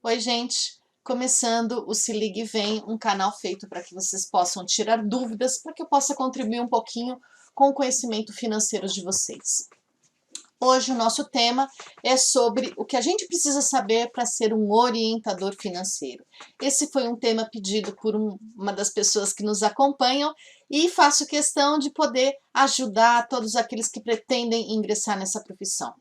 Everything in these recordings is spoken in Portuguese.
Oi, gente! Começando o Se Ligue e Vem, um canal feito para que vocês possam tirar dúvidas, para que eu possa contribuir um pouquinho com o conhecimento financeiro de vocês. Hoje o nosso tema é sobre o que a gente precisa saber para ser um orientador financeiro. Esse foi um tema pedido por uma das pessoas que nos acompanham e faço questão de poder ajudar todos aqueles que pretendem ingressar nessa profissão.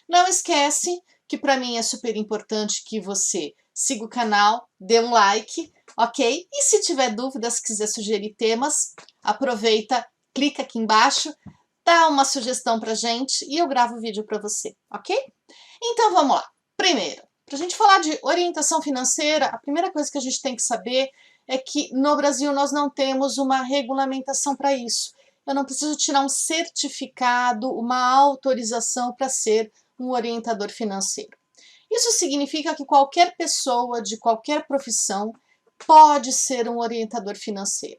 Não esquece que para mim é super importante que você siga o canal, dê um like, ok? E se tiver dúvidas, quiser sugerir temas, aproveita, clica aqui embaixo, dá uma sugestão pra gente e eu gravo o vídeo para você, ok? Então vamos lá. Primeiro, para a gente falar de orientação financeira, a primeira coisa que a gente tem que saber é que no Brasil nós não temos uma regulamentação para isso. Eu não preciso tirar um certificado, uma autorização para ser um orientador financeiro. Isso significa que qualquer pessoa de qualquer profissão pode ser um orientador financeiro.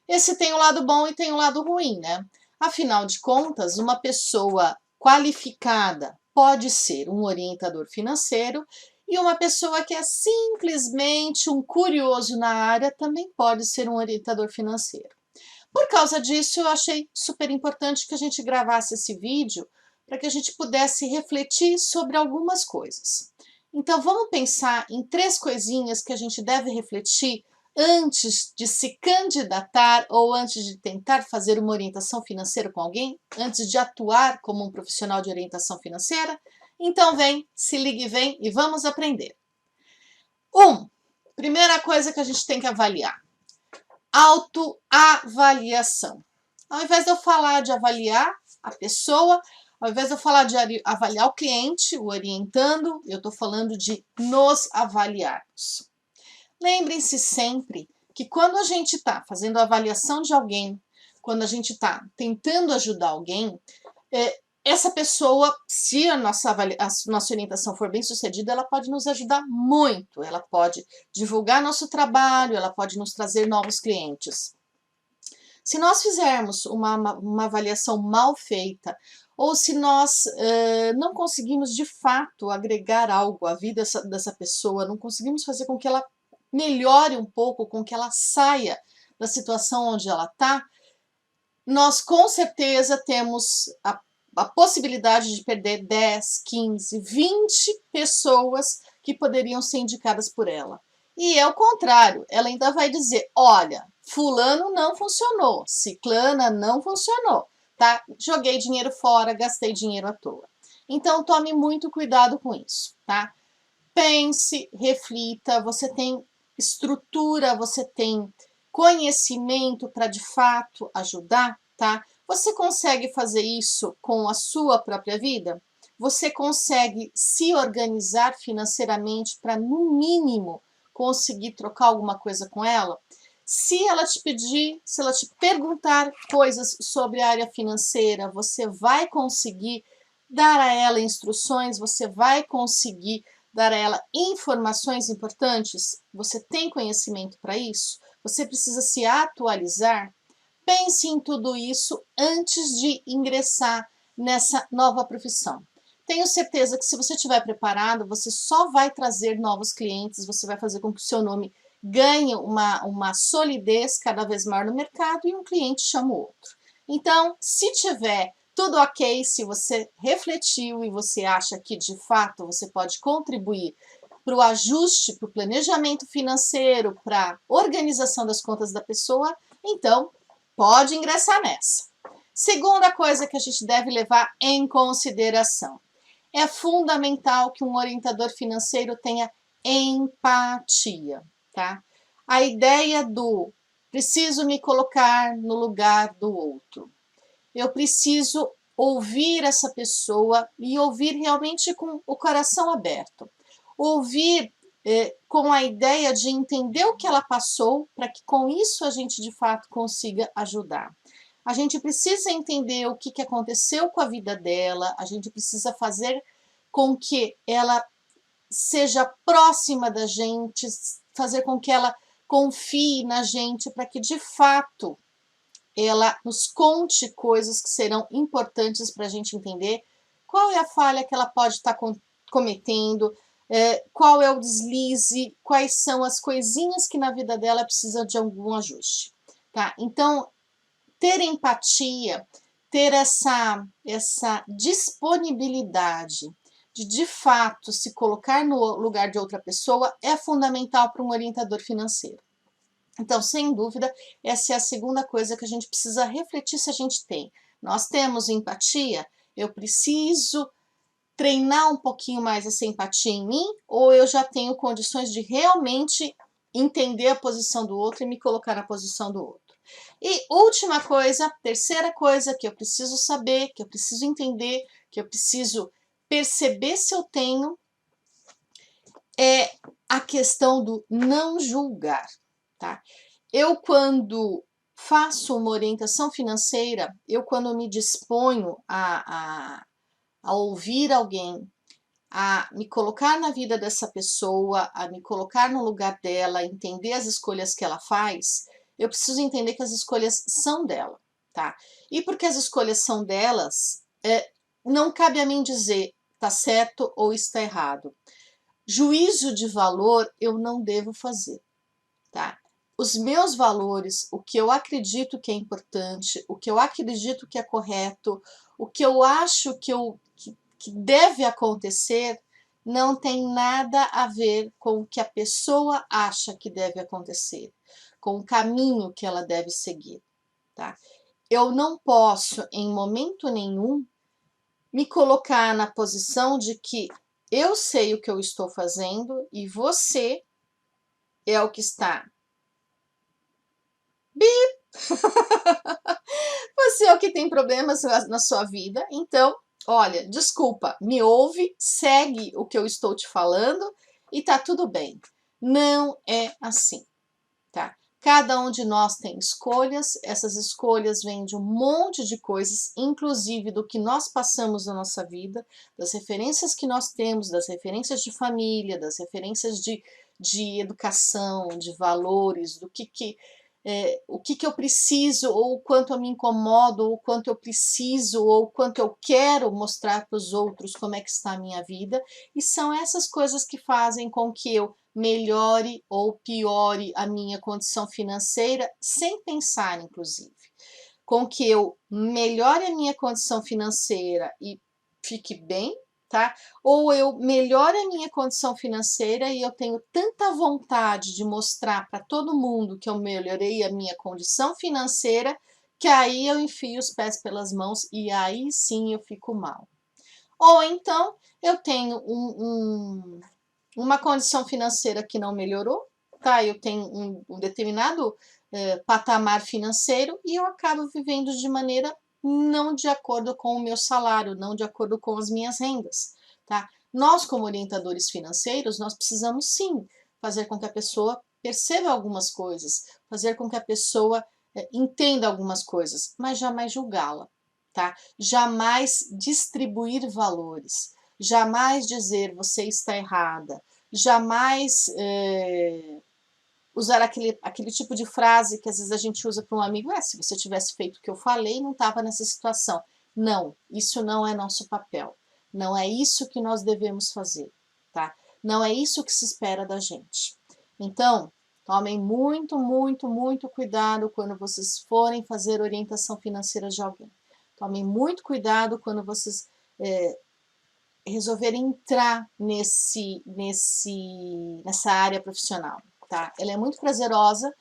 Esse tem um lado bom e tem um lado ruim, né? Afinal de contas, uma pessoa qualificada pode ser um orientador financeiro e uma pessoa que é simplesmente um curioso na área também pode ser um orientador financeiro. Por causa disso, eu achei super importante que a gente gravasse esse vídeo para que a gente pudesse refletir sobre algumas coisas. Então, vamos pensar em 3 coisinhas que a gente deve refletir antes de se candidatar ou antes de tentar fazer uma orientação financeira com alguém, antes de atuar como um profissional de orientação financeira. Então, vem, se ligue e vem e vamos aprender. Primeira coisa que a gente tem que avaliar. Autoavaliação. Ao invés de eu falar de avaliar a pessoa, ao invés de eu falar de avaliar o cliente, o orientando, eu estou falando de nos avaliarmos. Lembrem-se sempre que quando a gente está fazendo a avaliação de alguém, quando a gente está tentando ajudar alguém, essa pessoa, se a nossa orientação for bem sucedida, ela pode nos ajudar muito, ela pode divulgar nosso trabalho, ela pode nos trazer novos clientes. Se nós fizermos uma avaliação mal feita, ou se nós não conseguimos de fato agregar algo à vida dessa pessoa, não conseguimos fazer com que ela melhore um pouco, com que ela saia da situação onde ela está, nós com certeza temos a possibilidade de perder 10, 15, 20 pessoas que poderiam ser indicadas por ela. E é o contrário, ela ainda vai dizer, olha, fulano não funcionou, ciclana não funcionou, tá? Joguei dinheiro fora, gastei dinheiro à toa. Então tome muito cuidado com isso, tá? Pense, reflita, você tem estrutura, você tem conhecimento para de fato ajudar, tá? Você consegue fazer isso com a sua própria vida? Você consegue se organizar financeiramente para, no mínimo, conseguir trocar alguma coisa com ela? Se ela te pedir, se ela te perguntar coisas sobre a área financeira, você vai conseguir dar a ela instruções, você vai conseguir dar a ela informações importantes? Você tem conhecimento para isso? Você precisa se atualizar? Pense em tudo isso antes de ingressar nessa nova profissão. Tenho certeza que se você estiver preparado, você só vai trazer novos clientes, você vai fazer com que o seu nome ganhe uma solidez cada vez maior no mercado e um cliente chama o outro. Então, se tiver tudo ok, se você refletiu e você acha que de fato você pode contribuir para o ajuste, para o planejamento financeiro, para a organização das contas da pessoa, então pode ingressar nessa. Segunda coisa que a gente deve levar em consideração. É fundamental que um orientador financeiro tenha empatia, tá? A ideia do preciso me colocar no lugar do outro. Eu preciso ouvir essa pessoa e ouvir realmente com o coração aberto. Ouvir com a ideia de entender o que ela passou, para que com isso a gente de fato consiga ajudar. A gente precisa entender o que aconteceu com a vida dela, a gente precisa fazer com que ela seja próxima da gente, fazer com que ela confie na gente, para que de fato ela nos conte coisas que serão importantes para a gente entender qual é a falha que ela pode estar cometendo, qual é o deslize, quais são as coisinhas que na vida dela precisa de algum ajuste, tá? Então, ter empatia, ter essa disponibilidade de fato se colocar no lugar de outra pessoa é fundamental para um orientador financeiro. Então, sem dúvida, essa é a segunda coisa que a gente precisa refletir se a gente tem. Nós temos empatia? Eu preciso treinar um pouquinho mais essa empatia em mim, ou eu já tenho condições de realmente entender a posição do outro e me colocar na posição do outro? E última coisa, terceira coisa que eu preciso saber, que eu preciso entender, que eu preciso perceber se eu tenho, é a questão do não julgar, tá? Eu, quando faço uma orientação financeira, eu, quando me disponho a ouvir alguém, a me colocar na vida dessa pessoa, a me colocar no lugar dela, entender as escolhas que ela faz, eu preciso entender que as escolhas são dela, tá? E porque as escolhas são delas, não cabe a mim dizer está certo ou está errado. Juízo de valor eu não devo fazer, tá? Os meus valores, o que eu acredito que é importante, o que eu acredito que é correto, o que eu acho que deve acontecer, não tem nada a ver com o que a pessoa acha que deve acontecer, com o caminho que ela deve seguir, tá? Eu não posso, em momento nenhum, me colocar na posição de que eu sei o que eu estou fazendo e você é o que está. Você é o que tem problemas na sua vida, então, olha, desculpa, me ouve, segue o que eu estou te falando e tá tudo bem. Não é assim, tá? Cada um de nós tem escolhas, essas escolhas vêm de um monte de coisas, inclusive do que nós passamos na nossa vida, das referências que nós temos, das referências de família, das referências de educação, de valores, do o que eu preciso, ou o quanto eu me incomodo, ou o quanto eu preciso, ou o quanto eu quero mostrar para os outros como é que está a minha vida, e são essas coisas que fazem com que eu melhore ou piore a minha condição financeira, sem pensar, inclusive. Com que eu melhore a minha condição financeira e fique bem, tá? Ou eu melhoro a minha condição financeira e eu tenho tanta vontade de mostrar para todo mundo que eu melhorei a minha condição financeira, que aí eu enfio os pés pelas mãos e aí sim eu fico mal. Ou então eu tenho uma condição financeira que não melhorou, tá? Eu tenho um determinado patamar financeiro e eu acabo vivendo de maneira não de acordo com o meu salário, não de acordo com as minhas rendas, tá? Nós, como orientadores financeiros, nós precisamos sim fazer com que a pessoa perceba algumas coisas, fazer com que a pessoa entenda algumas coisas, mas jamais julgá-la, tá? Jamais distribuir valores, jamais dizer você está errada, jamais usar aquele tipo de frase que às vezes a gente usa para um amigo, se você tivesse feito o que eu falei, não estava nessa situação. Não, isso não é nosso papel. Não é isso que nós devemos fazer, tá? Não é isso que se espera da gente. Então, tomem muito, muito, muito cuidado quando vocês forem fazer orientação financeira de alguém. Tomem muito cuidado quando vocês resolverem entrar nessa área profissional, tá? Ela é muito prazerosa,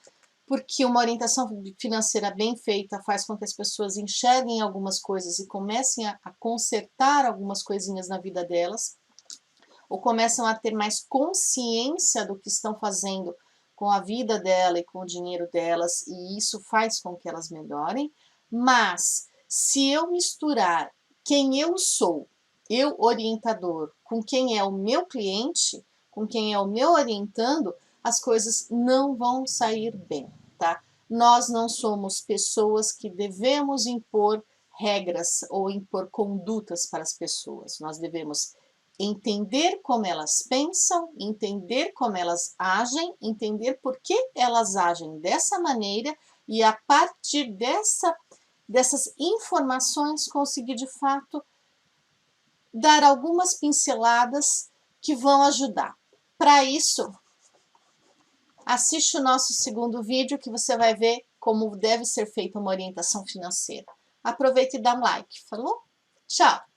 porque uma orientação financeira bem feita faz com que as pessoas enxerguem algumas coisas e comecem a consertar algumas coisinhas na vida delas, ou começam a ter mais consciência do que estão fazendo com a vida dela e com o dinheiro delas, e isso faz com que elas melhorem. Mas se eu misturar quem eu sou, eu orientador, com quem é o meu cliente, com quem é o meu orientando, as coisas não vão sair bem, tá? Nós não somos pessoas que devemos impor regras ou impor condutas para as pessoas. Nós devemos entender como elas pensam, entender como elas agem, entender por que elas agem dessa maneira e a partir dessas informações conseguir de fato dar algumas pinceladas que vão ajudar. Para isso, assiste o nosso segundo vídeo que você vai ver como deve ser feita uma orientação financeira. Aproveita e dá um like. Falou? Tchau!